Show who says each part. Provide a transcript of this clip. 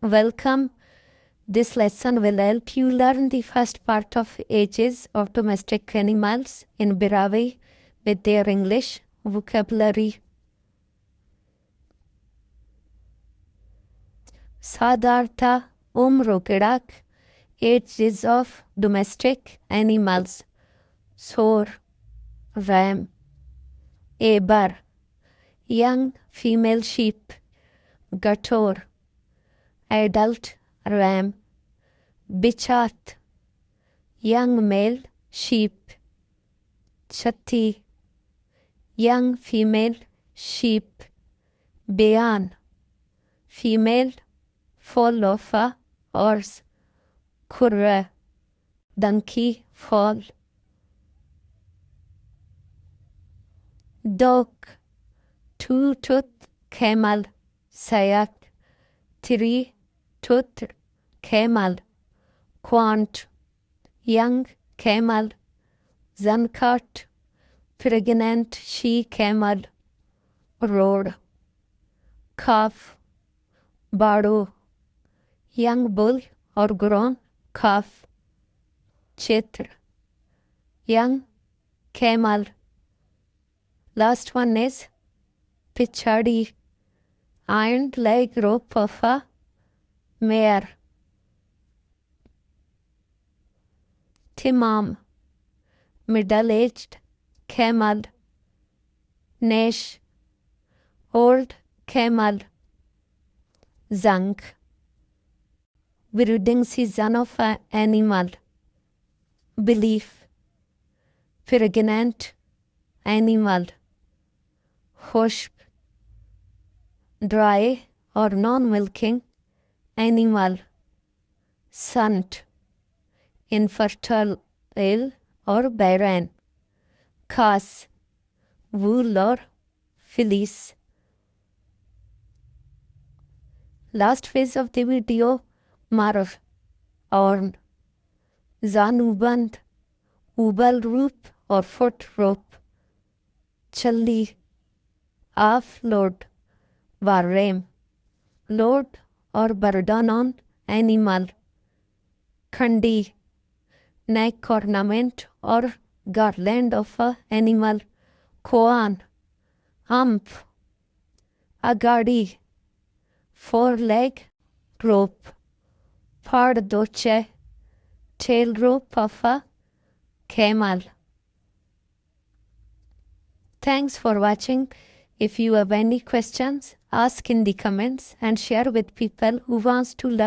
Speaker 1: Welcome. This lesson will help you learn the first part of ages of domestic animals in Brahui with their English vocabulary. Sadartha umrokedak, ages of domestic animals. Sor, ram. Ebar, young female sheep. Gator, adult ram. Bichat, young male sheep. Chatti, young female sheep. Bayan, female foal of a horse. Kurra, donkey foal. Dok, two-tooth camel. Sayak, three-tooth camel. Quant, young camel. Zankat, pregnant she camel. Road, calf. Bado, young bull or grown calf. Chitra, young camel. Last one is pichadi, iron leg rope of a mare. Timam, middle-aged camel. Nesh, old camel. Zank, breeding season of an animal. Belief, pregnant animal. Hushp, dry or non-milking animal. Sant, infertile or barren. Khas, wool or fleece. Last phase of the video, Marv, Orn, Zanuband, Ubal rope or foot rope. Challi, offload, Varem, load or burden on animal. Khandi, neck ornament or garland of a animal. Koan, hump. Agadi, four-leg rope. Pardoche, tail rope of a camel. Thanks for watching. If you have any questions, ask in the comments and share with people who wants to learn.